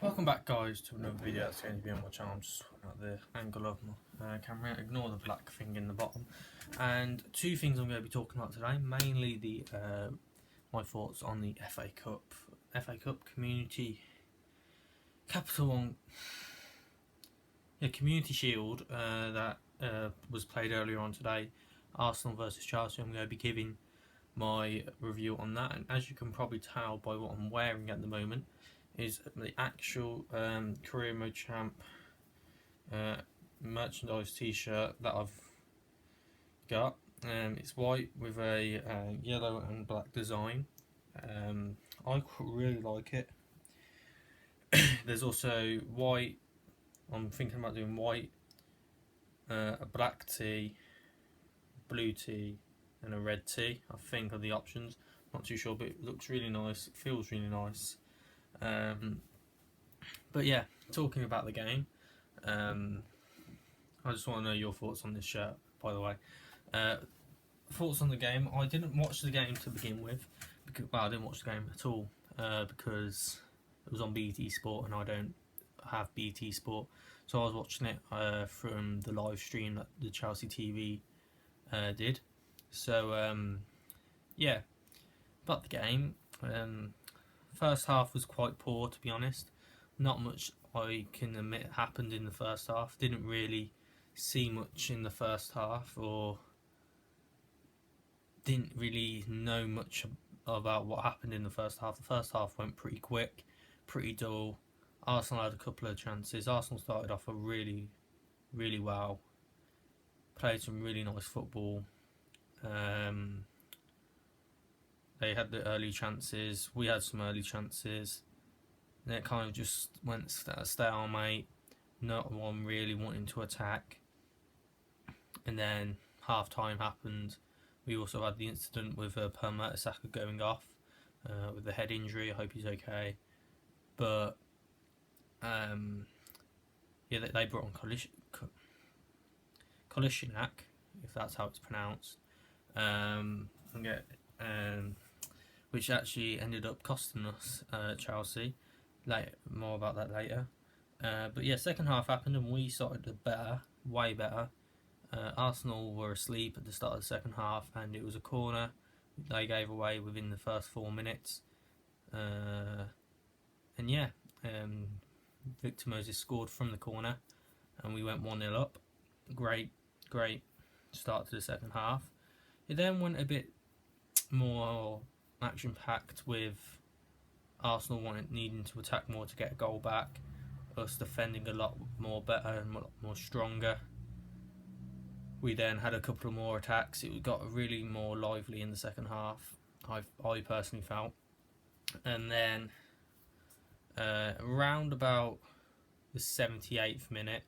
Welcome back, guys, to another video that's going to be on my channel. I'm just sorting out the angle of my camera. Ignore the black thing in the bottom. And two things I'm going to be talking about today, mainly the my thoughts on the FA Cup Community Capital One, Community Shield that was played earlier on today, Arsenal versus Chelsea. I'm going to be giving my review on that, and as you can probably tell by what I'm wearing at the moment, is the actual Career Mode Champ merchandise t-shirt that I've got. It's white with a yellow and black design. I really like it. There's also white. I'm thinking about doing white, a black tee, blue tee, and a red tee. I think are the options. Not too sure, but it looks really nice. It feels really nice. But yeah, talking about the game, I just want to know your thoughts on this shirt, by the way. Thoughts on the game. I didn't watch the game to begin with. I didn't watch the game at all because it was on BT Sport and I don't have BT Sport. So I was watching it from the live stream that the Chelsea TV did. So, yeah, about the game. First half was quite poor, to be honest. Not much I can admit happened in the first half. Didn't really see much in the first half, or didn't really know much about what happened in the first half. The first half went pretty quick, pretty dull. Arsenal had a couple of chances. Arsenal started off really well. Played some really nice football. They had the early chances. We had some early chances. And it kind of just went stalemate. Not one really wanting to attack. And then half time happened. We also had the incident with Per Mertesacker going off with the head injury. I hope he's okay. But yeah, they brought on Kolasinac, if that's how it's pronounced. Which actually ended up costing us Chelsea. More about that later. But yeah, second half happened and we started better, way better. Arsenal were asleep at the start of the second half and it was a corner they gave away within the first 4 minutes. And yeah, Victor Moses scored from the corner and we went 1-0 up. Great start to the second half. It then went a bit more action-packed with Arsenal needing to attack more to get a goal back, us defending a lot more better and a lot more stronger. We then had a couple of more attacks. It got really more lively in the second half, I personally felt. And then around about the 78th minute,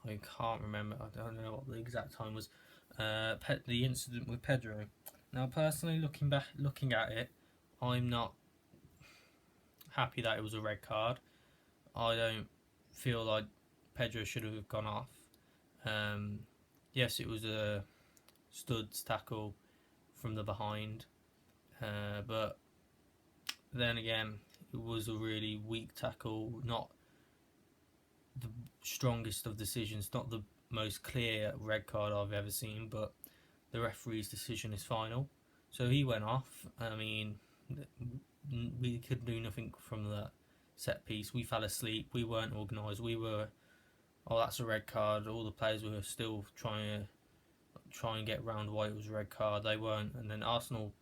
I can't remember, I don't know what the exact time was, the incident with Pedro. Now personally, looking at it, I'm not happy that it was a red card. I don't feel like Pedro should have gone off. Yes, it was a studs tackle from the behind, but then again, it was a really weak tackle, not the strongest of decisions, not the most clear red card I've ever seen, but the referee's decision is final. So he went off. I mean, we could do nothing from the set piece. We fell asleep. We weren't organised. We were, oh, that's a red card. All the players were still trying and get round why it was a red card. They weren't. And then Arsenal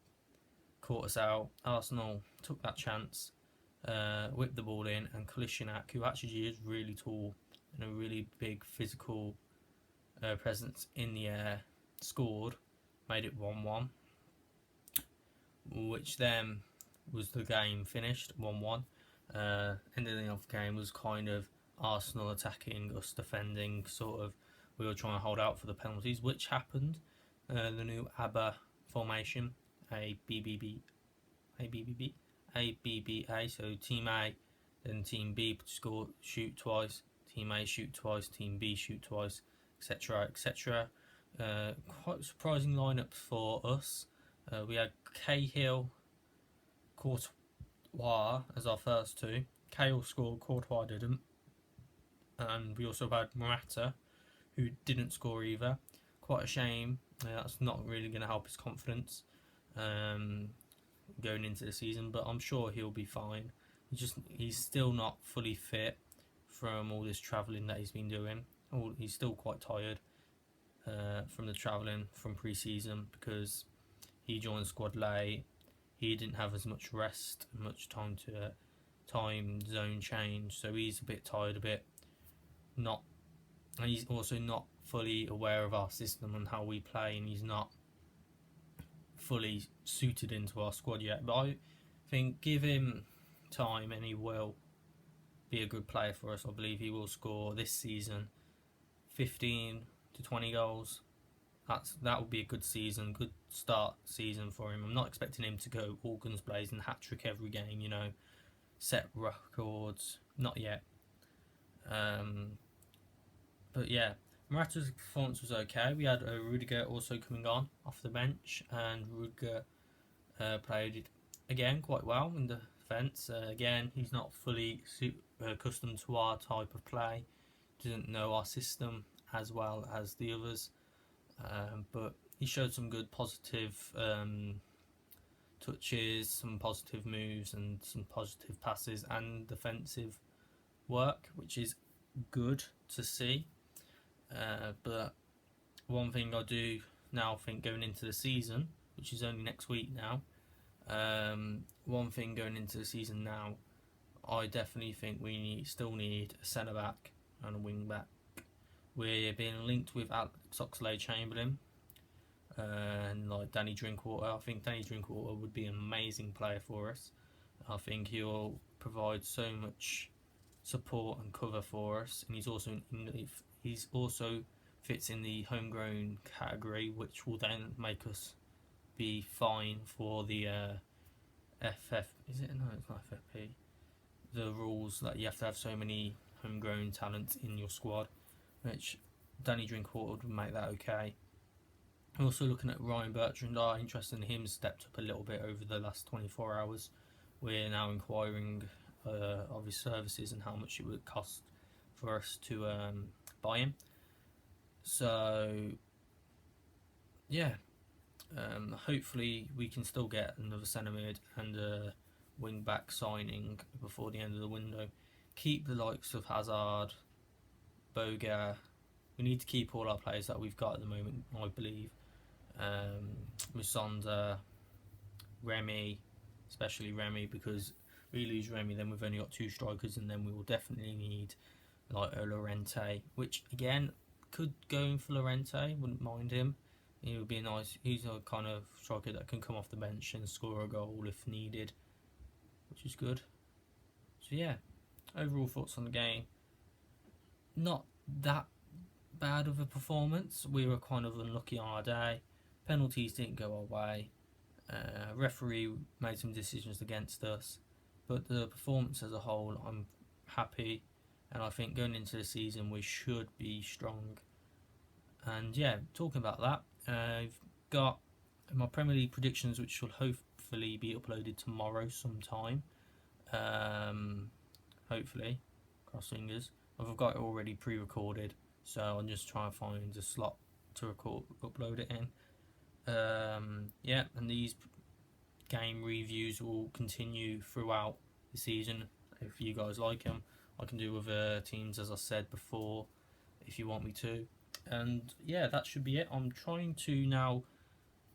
caught us out. Arsenal took that chance, whipped the ball in, and Kolasinac, who actually is really tall and a really big physical presence in the air, scored, made it 1-1, which then was the game finished 1-1. Ending off the game was kind of Arsenal attacking, us defending, sort of. We were trying to hold out for the penalties, which happened. The new ABBA formation, ABBA, so Team A, then Team B shoot twice, Team A shoot twice, Team B shoot twice, etc, etc. Quite surprising lineup for us. We had Cahill, Courtois as our first two. Cahill scored, Courtois didn't, and we also had Morata, who didn't score either. Quite a shame. That's not really going to help his confidence going into the season, but I'm sure he'll be fine. He's still not fully fit from all this travelling that he's been doing. He's still quite tired from the travelling from pre-season because he joined the squad late. He didn't have as much rest, much time to time zone change, so he's a bit tired, a bit not, and he's also not fully aware of our system and how we play, and he's not fully suited into our squad yet. But I think give him time and he will be a good player for us. I believe he will score this season 15 to 20 goals. That would be a good season, good start season for him. I'm not expecting him to go all guns blazing, hat trick every game, set records. Not yet. But yeah, Morata's performance was okay. We had Rudiger also coming on off the bench, and Rudiger played again quite well in the defence. Again, he's not fully accustomed to our type of play, doesn't know our system as well as the others, but he showed some good positive touches, some positive moves, and some positive passes and defensive work, which is good to see. But one thing I do now think going into the season, which is only next week now, one thing going into the season now, I definitely think we still need a centre back and a wing back. We're being linked with Alex Oxlade-Chamberlain and like Danny Drinkwater. I think Danny Drinkwater would be an amazing player for us. I think he'll provide so much support and cover for us, and he's also fits in the homegrown category, which will then make us be fine for the FF. Is it? No, it's not FFP. The rules that you have to have so many homegrown talents in your squad, which Danny Drinkwater would make that okay. I'm also looking at Ryan Bertrand. Our interest in him stepped up a little bit over the last 24 hours. We're now inquiring of his services and how much it would cost for us to buy him. So yeah, hopefully we can still get another centre mid and a wing back signing before the end of the window. Keep the likes of Hazard, Boga. We need to keep all our players that we've got at the moment, I believe. Musonda, Remy, especially Remy, because we lose Remy, then we've only got two strikers, and then we will definitely need like a Llorente, which again could go in for Llorente. Wouldn't mind him. He would be nice. He's a kind of striker that can come off the bench and score a goal if needed, which is good. So yeah, overall thoughts on the game. Not that bad of a performance. We were kind of unlucky on our day. Penalties didn't go our way. Referee made some decisions against us, but the performance as a whole, I'm happy, and I think going into the season we should be strong. And yeah, talking about that, I've got my Premier League predictions, which should hopefully be uploaded tomorrow sometime. Hopefully, cross fingers. I've got it already pre-recorded, so I'm just trying to find a slot to upload it in. Yeah, and these game reviews will continue throughout the season. If you guys like them, I can do with teams, as I said before, if you want me to. And yeah, that should be it. I'm trying to now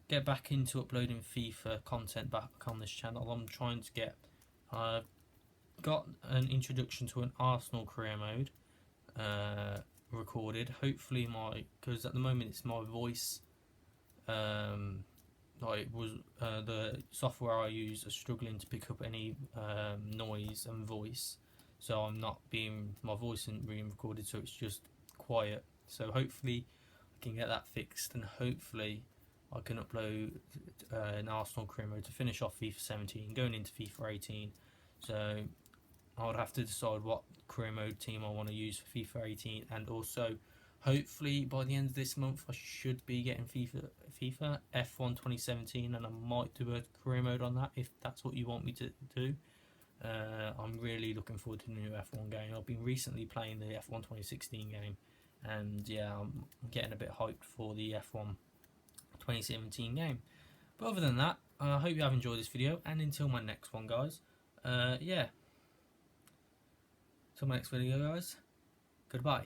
get back into uploading FIFA content back on this channel. I'm trying to get got an introduction to an Arsenal career mode recorded. Hopefully because at the moment it's my voice, like was the software I use is struggling to pick up any noise and voice, so my voice isn't being recorded, so it's just quiet. So hopefully I can get that fixed, and hopefully I can upload an Arsenal career mode to finish off FIFA 17 going into FIFA 18. So I would have to decide what career mode team I want to use for FIFA 18, and also hopefully by the end of this month I should be getting FIFA F1 2017, and I might do a career mode on that if that's what you want me to do. I'm really looking forward to the new F1 game. I've been recently playing the F1 2016 game, and yeah, I'm getting a bit hyped for the F1 2017 game. But other than that, I hope you have enjoyed this video, and until my next one, guys, yeah, till my next video, guys, goodbye.